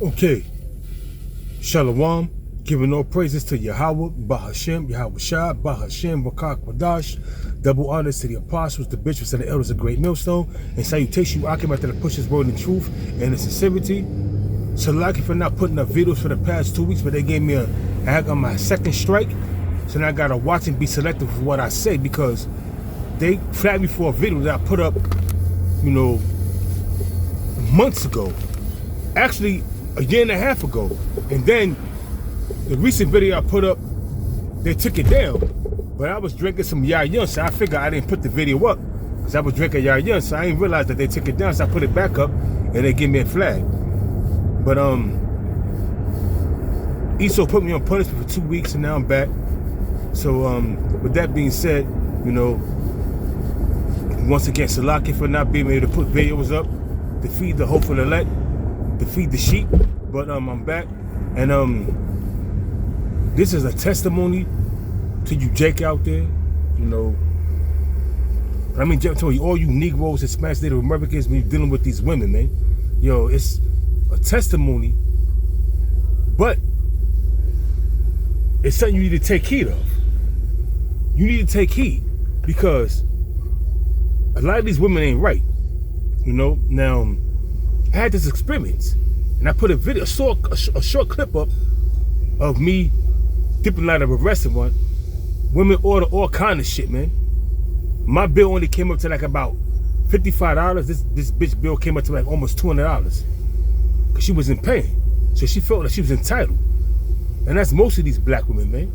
Okay, Shalom, giving all praises to Yahweh, Bahashem, Yahweh Shah, Bahashem, Bakak Wadash, double honors to the apostles, the bishops, and the elders of Great Millstone, and salutation, Akim, after the pushes word in truth and in sincerity. Salaki for not putting up videos for the past 2 weeks, but they gave me a hack on my second strike, so now I gotta watch and be selective for what I say, because they flagged me for a video that I put up, months ago. Actually, a year and a half ago. And then the recent video I put up, they took it down. But I was drinking some Yah, so I figured I didn't put the video up because I was drinking Yah, so I didn't realize that they took it down. So I put it back up and they gave me a flag. But Esau put me on punishment for 2 weeks and now I'm back. So with that being said, once again, Salaki for not being able to put videos up to feed the hopeful elect, to feed the sheep. But I'm back, and this is a testimony to you Jake out there, I mean, to all you Negroes, Hispanics, Native Americans, when you're dealing with these women, man. Yo, it's a testimony, but it's something you need to take heed of. You need to take heed, because a lot of these women ain't right. Now, I had this experience, and I put a video, a short clip up of me dipping out of a restaurant. Women order all kind of shit, man. My bill only came up to like about $55. This bitch bill came up to like almost $200, because she wasn't paying. So she felt like she was entitled. And that's most of these black women, man.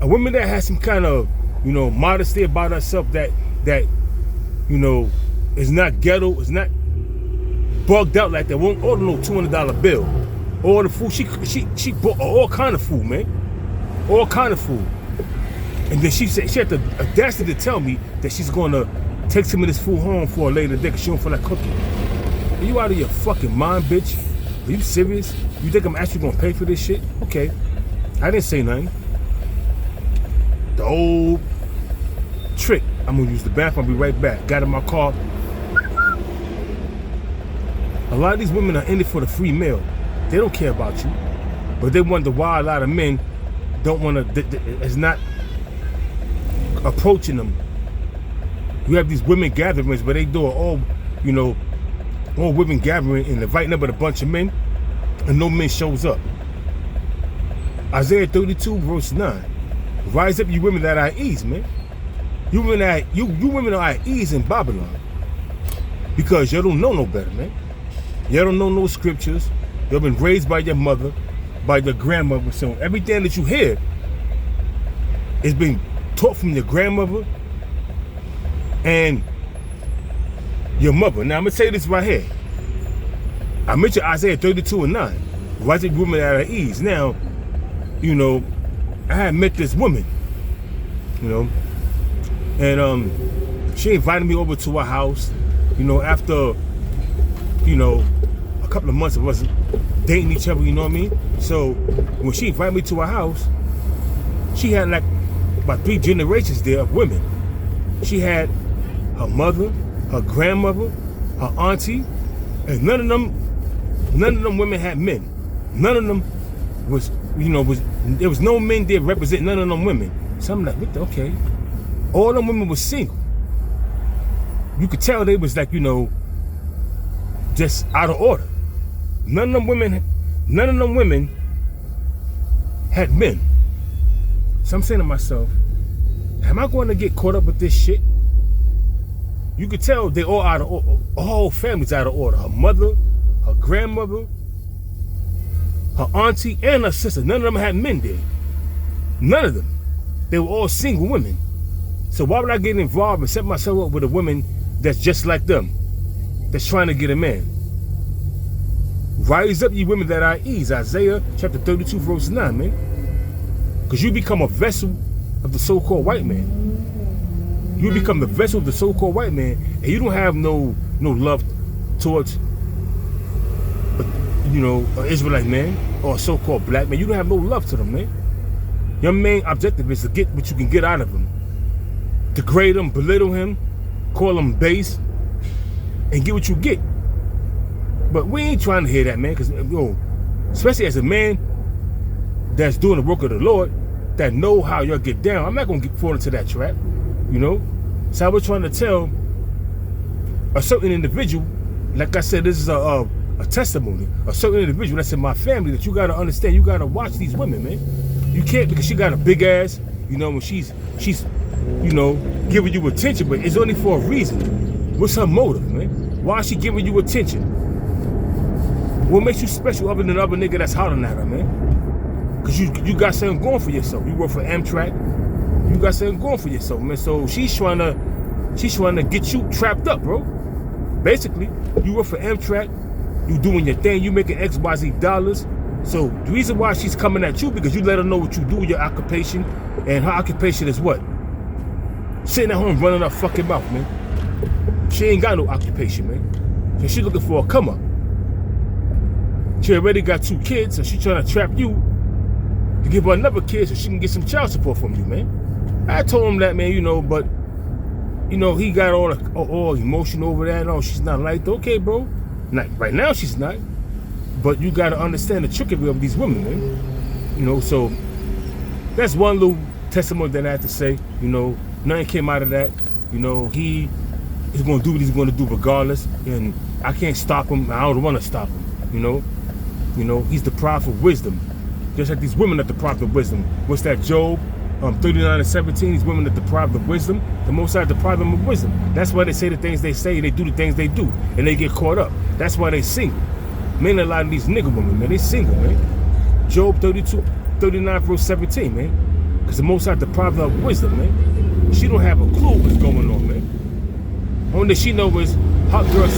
A woman that has some kind of, modesty about herself, that is not ghetto, is not bugged out like that, won't order no $200 bill. All the food, she bought all kind of food, man. All kind of food. And then she said, she had the audacity to tell me that she's gonna take some of this food home for a later day because she don't feel like cooking. Are you out of your fucking mind, bitch? Are you serious? You think I'm actually gonna pay for this shit? Okay. I didn't say nothing. The old trick. I'm gonna use the bathroom, I'll be right back. Got in my car. A lot of these women are in it for the free meal. They don't care about you. But they wonder why a lot of men don't want to, is not approaching them. You have these women gatherings, but they do it all, all women gathering and inviting up with a bunch of men, and no men shows up. Isaiah 32 verse 9. Rise up, you women that are at ease, man. You women are at ease in Babylon, because you don't know no better, man. You don't know no scriptures. You've been raised by your mother, by your grandmother. So everything that you hear is being taught from your grandmother and your mother. Now I'm gonna say this right here. I mentioned Isaiah 32 and 9. Rise up, women that are at ease. Now, I had met this woman, and she invited me over to her house, after, a couple of months of us dating each other, you know what I mean? So when she invited me to her house, she had like about 3 generations there of women. She had her mother, her grandmother, her auntie, and none of them women had men. None of them was, there was no men there representing none of them women. So I'm like, okay. All them women was single. You could tell they was like, just out of order. None of them women had men. So I'm saying to myself, am I going to get caught up with this shit? You could tell they all out of order. Her whole family's out of order. Her mother, her grandmother, her auntie, and her sister. None of them had men there. None of them. They were all single women. So why would I get involved and set myself up with a woman that's just like them, that's trying to get a man? Rise up, ye women that are at ease. Isaiah chapter 32 verse 9, man. Because you become a vessel of the so-called white man. You become the vessel of the so-called white man, and you don't have no love towards, an Israelite man or a so-called black man. You don't have no love to them, man. Your main objective is to get what you can get out of him. Degrade him, belittle him, call him base, and get what you get. But we ain't trying to hear that, man, because especially as a man that's doing the work of the Lord, that know how y'all get down. I'm not gonna fall into that trap, you know. So I was trying to tell a certain individual, like I said, this is a testimony, a certain individual that's in my family, that you gotta understand, you gotta watch these women, man. You can't, because she got a big ass, you know, when she's you know, giving you attention, but it's only for a reason. What's her motive, man? Why is she giving you attention? What makes you special other than other nigga that's hollering at her, man? Because you got something going for yourself. You work for Amtrak. You got something going for yourself, man. So she's trying to get you trapped up, bro. Basically, you work for Amtrak. You doing your thing. You making XYZ dollars. So the reason why she's coming at you, because you let her know what you do, your occupation. And her occupation is what? Sitting at home running her fucking mouth, man. She ain't got no occupation, man. So she's looking for a come up. She already got 2 kids, so she's trying to trap you to give her another kid so she can get some child support from you, man. I told him that, man, you know, but, you know, he got all emotional over that. Oh, she's not like that. Okay, bro. Not right now, she's not. But you got to understand the trickery of these women, man. You know, so that's one little testimony that I have to say. You know, nothing came out of that. You know, he's going to do what he's going to do regardless. And I can't stop him. I don't want to stop him, you know. You know, he's deprived of wisdom. Just like these women are deprived of wisdom. What's that, Job 39:17? These women are deprived of wisdom. The Most High deprived them of wisdom. That's why they say the things they say, they do the things they do, and they get caught up. That's why they single. Man, a lot of these nigga women, man, they single, man. Job 39:17, man. Because the Most High deprived her of wisdom, man. She don't have a clue what's going on, man. Only she know is Hot Girl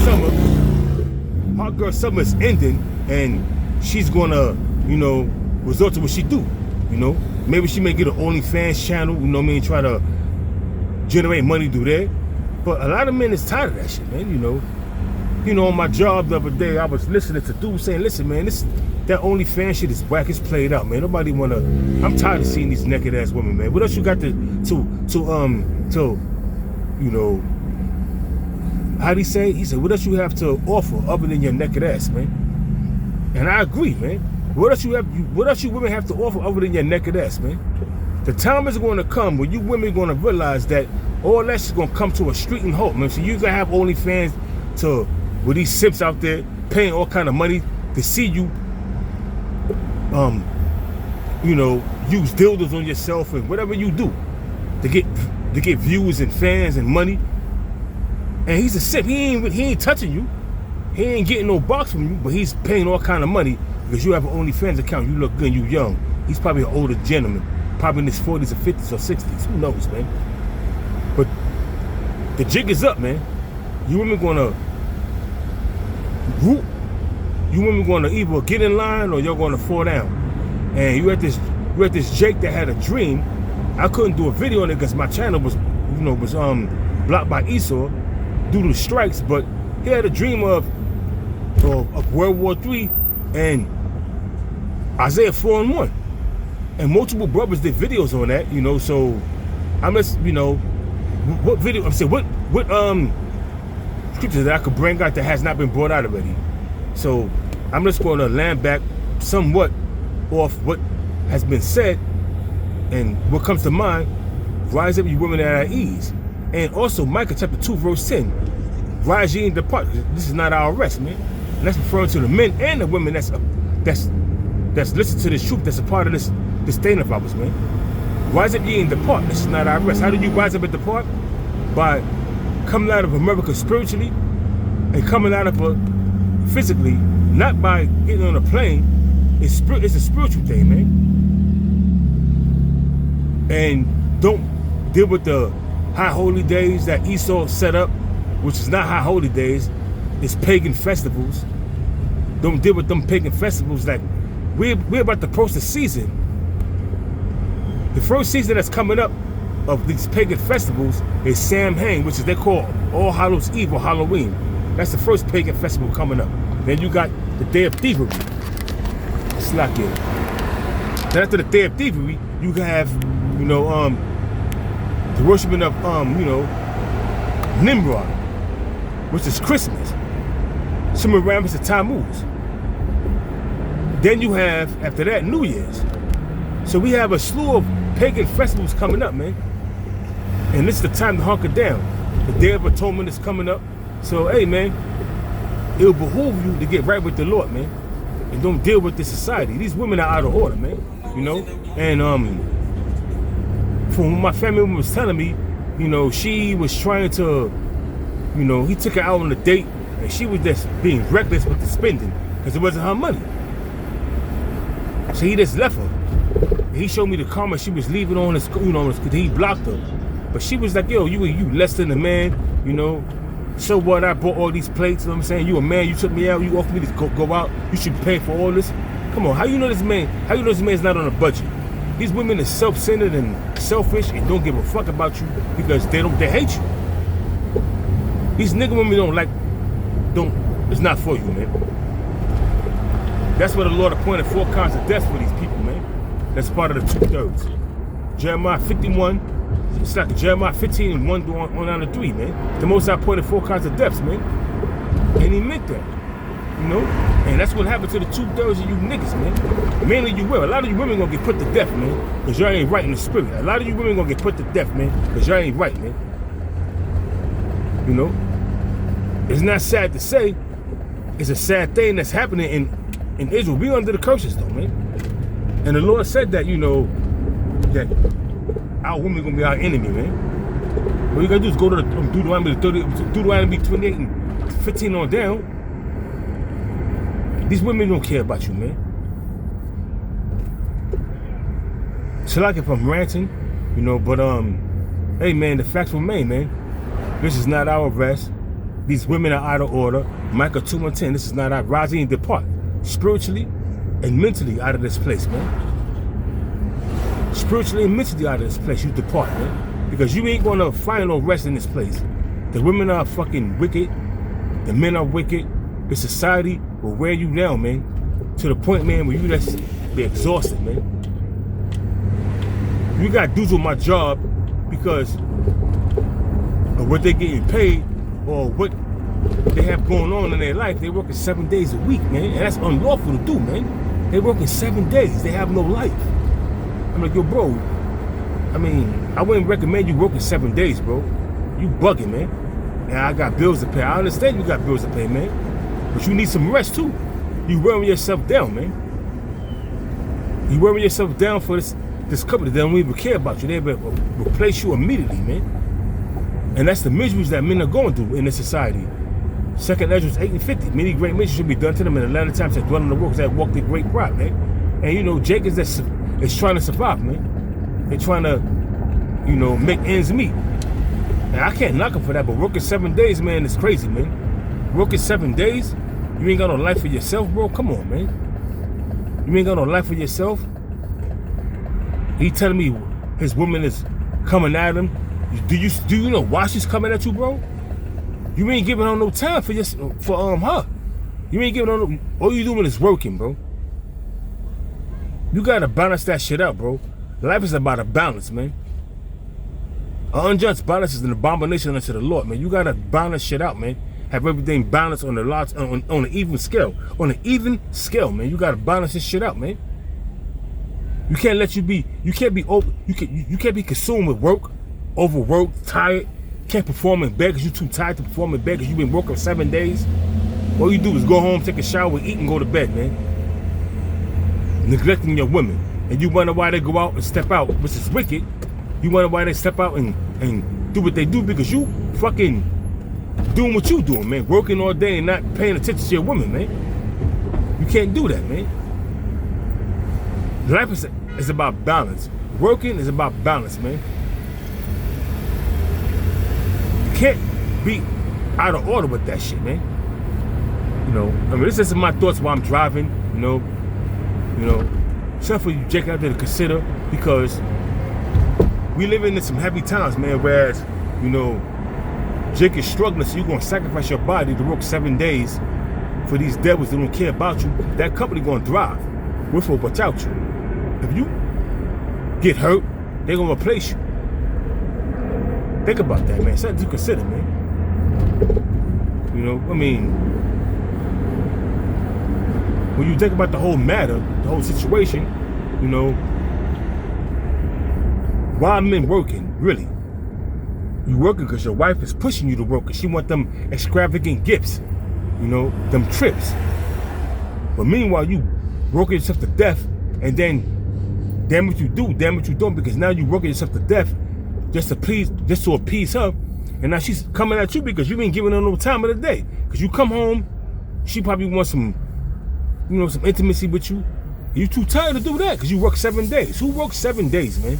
Summer is ending, and she's gonna, you know, resort to what she do, you know. Maybe she may get an OnlyFans channel, you know what I mean, try to generate money through there. But a lot of men is tired of that shit, man, you know. You know, on my job the other day, I was listening to dudes saying, listen, man, that OnlyFans shit is whack, it's played out, man. Nobody wanna, I'm tired of seeing these naked ass women, man. What else you got to you know, how'd he say? He said, what else you have to offer other than your naked ass, man? And I agree, man. What else you women have to offer other than your naked ass, man? The time is going to come when you women going to realize that all that shit's going to come to a street and halt, man. So you going to have OnlyFans with these simps out there paying all kind of money to see you, you know, use dildos on yourself and whatever you do to get views and fans and money. And he's a simp. He ain't touching you. He ain't getting no box from you, but he's paying all kind of money because you have an OnlyFans account. You look good and you young. He's probably an older gentleman, probably in his 40s or 50s or 60s. Who knows, man? But the jig is up, man. You women gonna either get in line or you're gonna fall down. And you had this Jake that had a dream. I couldn't do a video on it because my channel was blocked by Esau due to the strikes, but he had a dream of World War III and Isaiah 4:1. And multiple brothers did videos on that, you know, so I'm just, you know, what video, I'm saying, what scriptures that I could bring out that has not been brought out already. So I'm just going to land back somewhat off what has been said and what comes to mind. Rise up, you women that are at ease. And also Micah chapter 2 verse 10. Rise ye and depart. This is not our rest, man. And that's referring to the men and the women that's listening to this truth, that's a part of this thing of ours, man. Rise up ye and depart. This is not our rest. How do you rise up and depart? By coming out of America spiritually and coming out of it physically, not by getting on a plane. It's a spiritual thing, man. And don't deal with the high holy days that Esau set up, which is not high holy days, it's pagan festivals. Don't deal with them pagan festivals. Like we're about to approach the season. The first season that's coming up of these pagan festivals is Samhain, which is they call All Hallows Eve or Halloween. That's the first pagan festival coming up. Then you got the Day of Thievery. Slack it. Then after the Day of Thievery, you can have, you know, the worshiping of, you know, Nimrod, which is Christmas. Semiramis and Tammuz. Then you have, after that, New Year's. So we have a slew of pagan festivals coming up, man. And this is the time to hunker down. The Day of Atonement is coming up. So, hey, man, it'll behoove you to get right with the Lord, man. And don't deal with this society. These women are out of order, man. You know? And from what my family member was telling me, you know, she was trying to, you know, he took her out on a date, and she was just being reckless with the spending because it wasn't her money. So he just left her. And he showed me the comment she was leaving on his, you know, because he blocked her. But she was like, yo, you less than a man, you know. So what? I bought all these plates, you know what I'm saying? You a man, you took me out, you offered me to go out, you should pay for all this. Come on, how you know this man's not on a budget? These women are self-centered and selfish and don't give a fuck about you because they hate you. These nigga women it's not for you, man. That's why the Lord appointed 4 kinds of death for these people, man. That's part of the 2/3. Jeremiah 51, it's like Jeremiah 15 and 1 down to 3, man. The Most High appointed 4 kinds of deaths, man. And he meant that, you know? And that's what happened to the 2/3 of you niggas, man. Mainly you women. A lot of you women gonna get put to death, man, because y'all ain't right in the spirit. A lot of you women gonna get put to death, man, because y'all ain't right, man. You know? It's not sad to say. It's a sad thing that's happening in Israel. We under the curses, though, man. And the Lord said that, you know, that our women gonna be our enemy, man. What you gotta do is go to the Deuteronomy 28 and 15 on down. These women don't care about you, man. So like if I'm ranting, you know, but hey man, the facts remain, man. This is not our rest. These women are out of order. Micah 2:10. This is not our rising and depart spiritually and mentally out of this place, man. Spiritually and mentally out of this place, you depart, man. Because you ain't gonna find no rest in this place. The women are fucking wicked. The men are wicked. The society will wear you down, man. To the point, man, where you just be exhausted, man. You got dudes on my job because of what they're getting paid or what they have going on in their life. They working 7 days a week, man. And that's unlawful to do, man. They working 7 days. They have no life. I'm like, yo, bro, I mean, I wouldn't recommend you working 7 days, bro. You bugging, man. And I got bills to pay. I understand you got bills to pay, man. But you need some rest, too. You wearing yourself down, man. You wearing yourself down for this company. They don't even care about you. They will replace you immediately, man. And that's the miseries that men are going through in this society. 2nd Ezra 8 and 50. Many great missions should be done to them in the latter times that dwell in the works that walk their great pride, man. And you know, Jacob is trying to survive, man. They're trying to, you know, make ends meet. And I can't knock them for that, but working 7 days, man, is crazy, man. Working 7 days, you ain't got no life for yourself, bro. Come on, man. You ain't got no life for yourself. He telling me his woman is coming at him. Do you know why she's coming at you, bro? You ain't giving her no time for her. You ain't giving her no. All you doing is working, bro. You gotta balance that shit out, bro. Life is about a balance, man. An unjust balance is an abomination unto the Lord, man. You gotta balance shit out, man. Have everything balanced on the lots on an even scale. On an even scale, man. You gotta balance this shit out, man. You can't be consumed with work, overworked, tired, can't perform in bed because you're too tired to perform in bed because you've been working 7 days. All you do is go home, take a shower, eat, and go to bed, man. Neglecting your women. And you wonder why they go out and step out, which is wicked. You wonder why they step out and do what they do because you fucking doing what you doing, man. Working all day and not paying attention to your woman, man. You can't do that, man. Life is about balance. Working is about balance, man. You can't be out of order with that shit, man. You know, I mean, this is my thoughts while I'm driving, you know, something for you, Jake, out there to consider because we live in some heavy times, man, whereas, you know, Jake is struggling, so you're going to sacrifice your body to work 7 days for these devils that don't care about you. That company going to thrive with or without you. If you get hurt, they're going to replace you. Think about that, man. Something to consider, man. You know, I mean, when you think about the whole matter, the whole situation, you know, why are men working, really? You working because your wife is pushing you to work because she want them extravagant gifts, you know, them trips. But meanwhile, you working yourself to death, and then damn what you do, damn what you don't, because now you working yourself to death just to appease her, and now she's coming at you because you ain't giving her no time of the day. Because you come home, she probably wants some, you know, some intimacy with you. You too tired to do that because you work 7 days. Who works 7 days, man?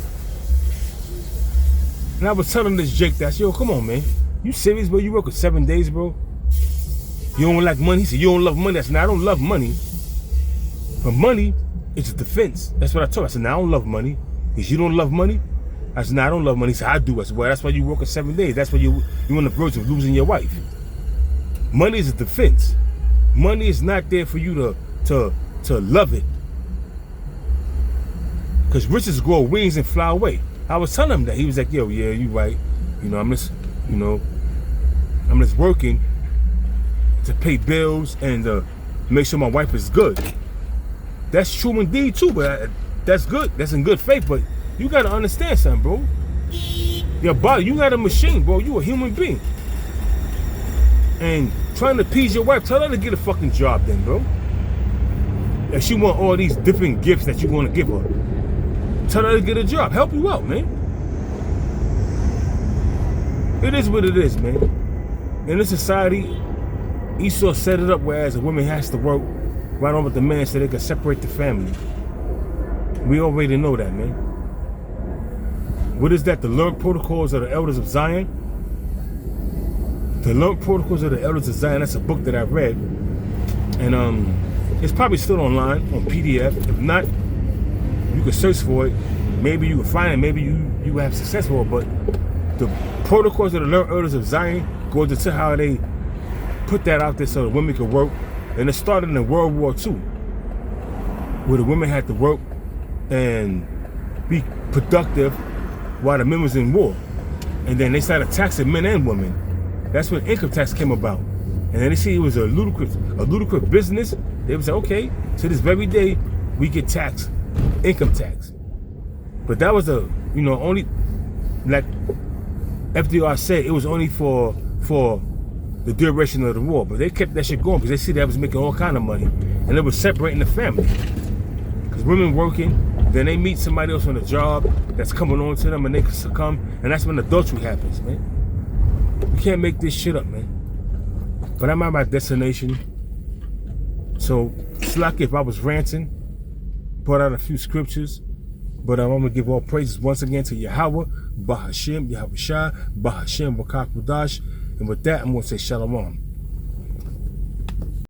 And I was telling this Jake that, yo, come on, man. You serious, bro? You work 7 days, bro? You don't like money? He said, you don't love money. I said, nah, I don't love money. But money is a defense. That's what I told her. I said, nah, I don't love money. He said, you don't love money? I said, nah, I don't love money. He said, I do. I said, well, that's why you work 7 days. That's why you on the verge of losing your wife. Money is a defense. Money is not there for you to love it. Because riches grow wings and fly away. I was telling him that. He was like, yo, yeah, you right. You know, I'm just working to pay bills and make sure my wife is good. That's true indeed too, but that's good. That's in good faith, but you gotta understand something, bro. Your body, you not a machine, bro. You a human being. And trying to appease your wife, tell her to get a fucking job then, bro. If she want all these different gifts that you want to give her, tell her to get a job. Help you out, man. It is what it is, man. In this society, Esau set it up whereas a woman has to work right on with the man so they can separate the family. We already know that, man. What is that? The learned protocols of the elders of Zion? The learned protocols of the elders of Zion, that's a book that I read. And it's probably still online on PDF. If not, you can search for it. Maybe you can find it. Maybe you have success for it. But the protocols of the learned elders of Zion goes into how they put that out there so the women could work. And it started in World War II, where the women had to work and be productive while the men was in war. And then they started taxing men and women. That's when income tax came about. And then they see it was a ludicrous business. They would say, okay, to this very day, we get taxed, income tax. But that was only, like FDR said, it was only for the duration of the war. But they kept that shit going because they see that was making all kind of money. And it was separating the family. Because women working, then they meet somebody else on the job that's coming on to them and they succumb. And that's when adultery happens, man. You can't make this shit up, man. But I'm at my destination. So, it's like if I was ranting, brought out a few scriptures, but I'm going to give all praises once again to Yahweh, Bahashem, Yahweh Shah, Bahashem, Wakak Wadash. And with that, I'm going to say Shalom.